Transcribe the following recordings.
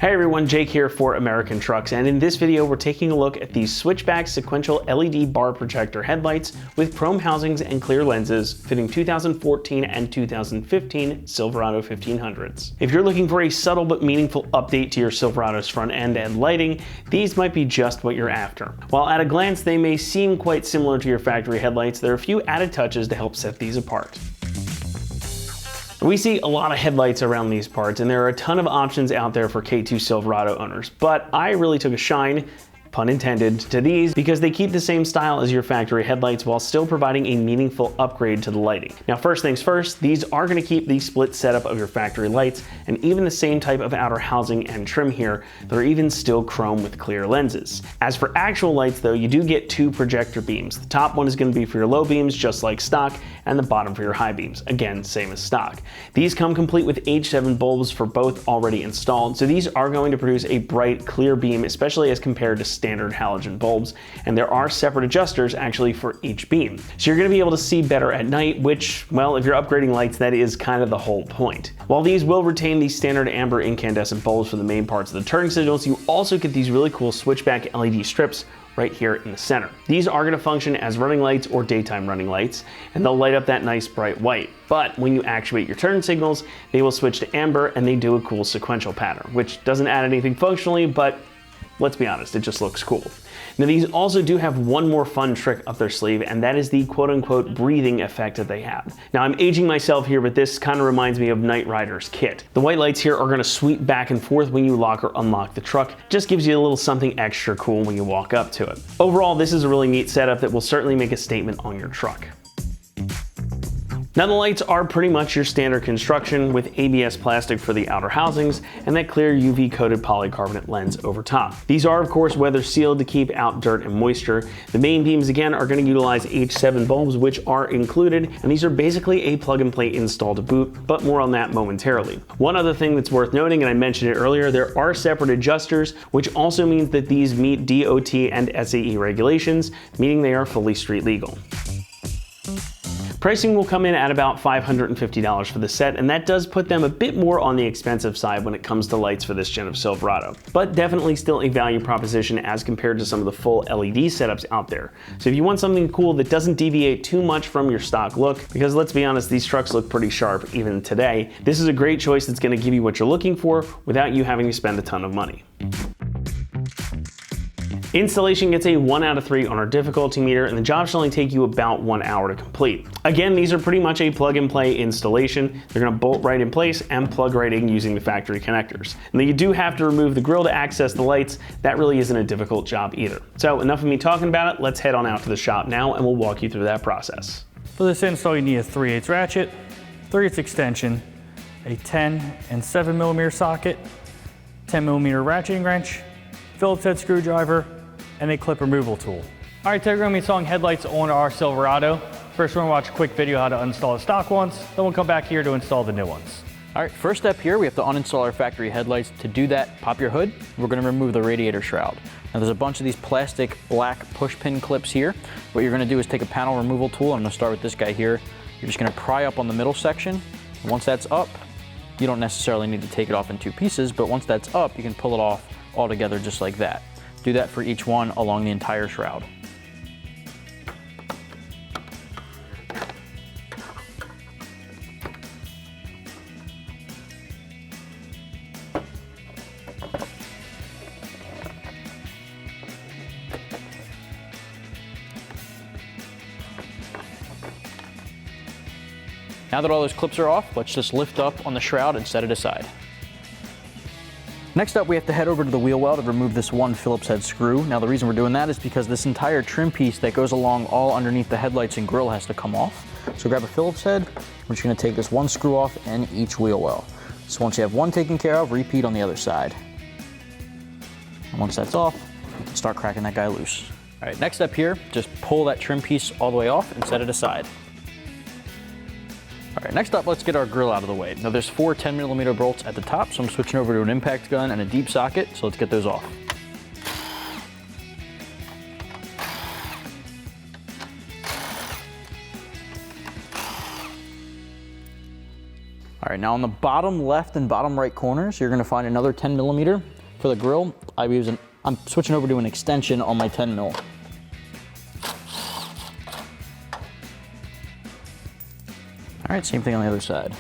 Hey everyone, Jake here for American Trucks, and in this video we're taking a look at these switchback sequential LED bar projector headlights with chrome housings and clear lenses fitting 2014 and 2015 Silverado 1500s. If you're looking for a subtle but meaningful update to your Silverado's front end and lighting, these might be just what you're after. While at a glance they may seem quite similar to your factory headlights, there are a few added touches to help set these apart. We see a lot of headlights around these parts, and there are a ton of options out there for K2 Silverado owners, but I really took a shine, pun intended, to these because they keep the same style as your factory headlights while still providing a meaningful upgrade to the lighting. Now, first things first, these are going to keep the split setup of your factory lights and even the same type of outer housing and trim here. They're even still chrome with clear lenses. As for actual lights though, you do get two projector beams. The top one is going to be for your low beams, just like stock, and the bottom for your high beams, again, same as stock. These come complete with H7 bulbs for both already installed, so these are going to produce a bright, clear beam, especially as compared to standard halogen bulbs, and there are separate adjusters actually for each beam. So you're going to be able to see better at night, which, well, if you're upgrading lights, that is kind of the whole point. While these will retain the standard amber incandescent bulbs for the main parts of the turning signals, you also get these really cool switchback LED strips right here in the center. These are going to function as running lights or daytime running lights, and they'll light up that nice bright white. But when you actuate your turn signals, they will switch to amber and they do a cool sequential pattern, which doesn't add anything functionally, but let's be honest, it just looks cool. Now these also do have one more fun trick up their sleeve, and that is the quote-unquote breathing effect that they have. Now I'm aging myself here, but this kind of reminds me of Knight Rider's kit. The white lights here are going to sweep back and forth when you lock or unlock the truck. Just gives you a little something extra cool when you walk up to it. Overall, this is a really neat setup that will certainly make a statement on your truck. Now the lights are pretty much your standard construction with ABS plastic for the outer housings and that clear UV coated polycarbonate lens over top. These are of course weather sealed to keep out dirt and moisture. The main beams again are going to utilize H7 bulbs which are included, and these are basically a plug and play install to boot, but more on that momentarily. One other thing that's worth noting, and I mentioned it earlier, there are separate adjusters, which also means that these meet DOT and SAE regulations, meaning they are fully street legal. Pricing will come in at about $550 for the set, and that does put them a bit more on the expensive side when it comes to lights for this gen of Silverado, but definitely still a value proposition as compared to some of the full LED setups out there. So if you want something cool that doesn't deviate too much from your stock look, because let's be honest, these trucks look pretty sharp even today, this is a great choice that's going to give you what you're looking for without you having to spend a ton of money. Installation gets a 1 out of 3 on our difficulty meter, and the job should only take you about 1 hour to complete. Again, these are pretty much a plug and play installation. They're going to bolt right in place and plug right in using the factory connectors. And then you do have to remove the grill to access the lights. That really isn't a difficult job either. So enough of me talking about it, let's head on out to the shop now and we'll walk you through that process. For this install you need a 3/8 ratchet, 3/8 extension, a 10 and 7mm socket, 10mm ratcheting wrench, Phillips head screwdriver, and a clip removal tool. All right, today we're going to be installing headlights on our Silverado. First, we're going to watch a quick video how to uninstall the stock ones, then we'll come back here to install the new ones. All right, first step here, we have to uninstall our factory headlights. To do that, pop your hood. We're going to remove the radiator shroud. Now there's a bunch of these plastic black push pin clips here. What you're going to do is take a panel removal tool. I'm going to start with this guy here. You're just going to pry up on the middle section. Once that's up, you don't necessarily need to take it off in 2 pieces, but once that's up, you can pull it off all together just like that. Do that for each one along the entire shroud. Now that all those clips are off, let's just lift up on the shroud and set it aside. Next up, we have to head over to the wheel well to remove this one Phillips head screw. Now the reason we're doing that is because this entire trim piece that goes along all underneath the headlights and grille has to come off. So grab a Phillips head, we're just going to take this one screw off in each wheel well. So once you have one taken care of, repeat on the other side. And once that's off, you can start cracking that guy loose. All right, next step here, just pull that trim piece all the way off and set it aside. All right, next up, let's get our grill out of the way. Now there's 4 10mm bolts at the top, so I'm switching over to an impact gun and a deep socket, so let's get those off. All right, now on the bottom left and bottom right corners, you're gonna find another 10 millimeter. For the grill, I'm switching over to an extension on my 10 mil. All right, same thing on the other side.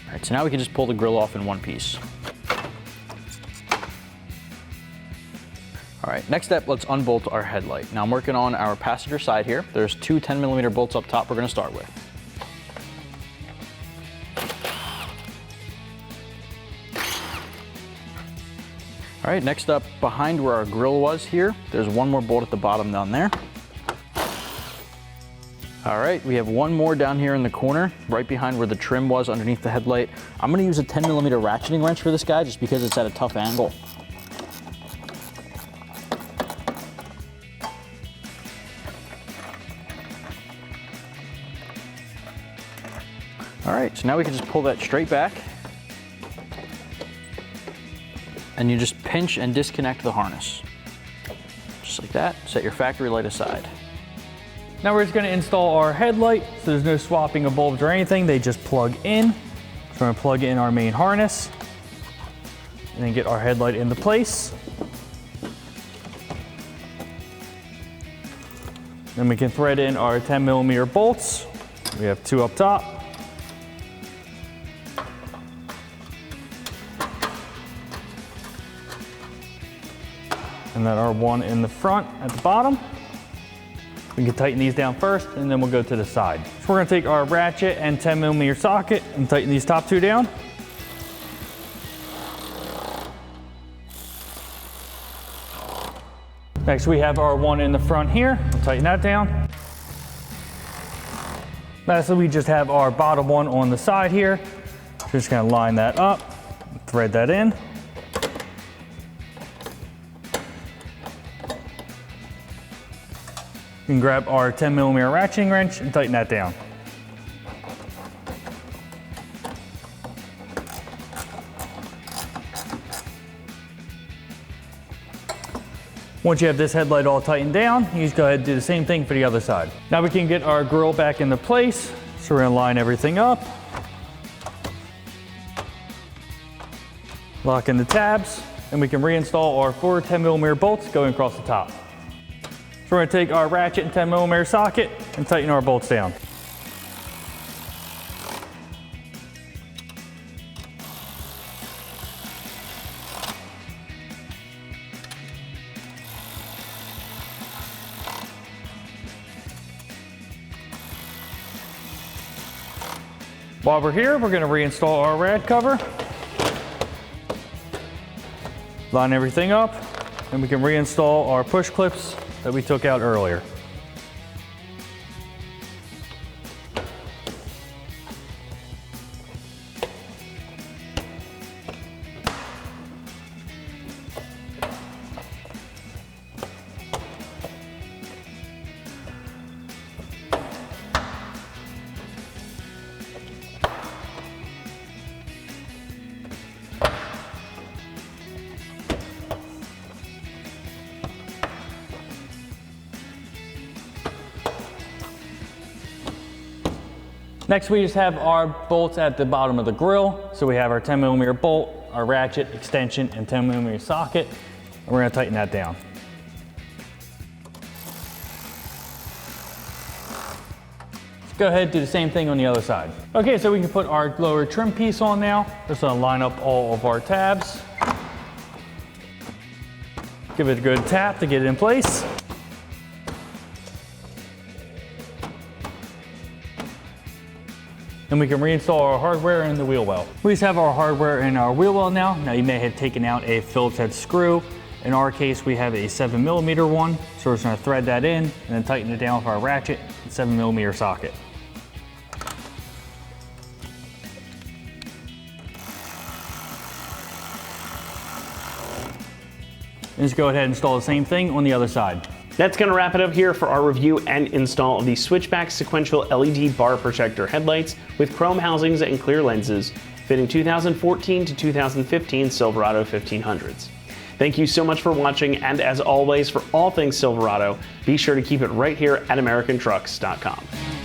All right, so now we can just pull the grill off in one piece. All right, next step, let's unbolt our headlight. Now I'm working on our passenger side here. There's two 10 millimeter bolts up top we're gonna start with. All right, next up, behind where our grill was here, there's one more bolt at the bottom down there. All right, we have one more down here in the corner, right behind where the trim was underneath the headlight. I'm gonna use a 10 millimeter ratcheting wrench for this guy just because it's at a tough angle. All right, so now we can just pull that straight back. And you just pinch and disconnect the harness. Just like that, set your factory light aside. Now we're just gonna install our headlight, so there's no swapping of bulbs or anything, they just plug in. So we're gonna plug in our main harness, and then get our headlight into place. Then we can thread in our 10 millimeter bolts. We have two up top. And then our one in the front at the bottom. We can tighten these down first and then we'll go to the side. So we're gonna take our ratchet and 10 millimeter socket and tighten these top two down. Next we have our one in the front here. We'll tighten that down. Lastly, we just have our bottom one on the side here. Just gonna line that up, thread that in. You can grab our 10 millimeter ratcheting wrench and tighten that down. Once you have this headlight all tightened down, you just go ahead and do the same thing for the other side. Now we can get our grill back into place. So we're gonna line everything up. Lock in the tabs, and we can reinstall our four 10 millimeter bolts going across the top. So we're gonna take our ratchet and 10 millimeter socket and tighten our bolts down. While we're here, we're gonna reinstall our rad cover. Line everything up, and we can reinstall our push clips that we took out earlier. Next, we just have our bolts at the bottom of the grill. So we have our 10 millimeter bolt, our ratchet, extension, and 10 millimeter socket. And we're gonna tighten that down. Let's go ahead and do the same thing on the other side. Okay, so we can put our lower trim piece on now. Just gonna line up all of our tabs. Give it a good tap to get it in place. And we can reinstall our hardware in the wheel well. We just have our hardware in our wheel well now. Now you may have taken out a Phillips head screw. In our case, we have a 7 millimeter one. So we're just gonna thread that in and then tighten it down with our ratchet and 7 millimeter socket. And just go ahead and install the same thing on the other side. That's going to wrap it up here for our review and install of the Switchback sequential LED bar projector headlights with chrome housings and clear lenses, fitting 2014 to 2015 Silverado 1500s. Thank you so much for watching, and as always, for all things Silverado, be sure to keep it right here at AmericanTrucks.com.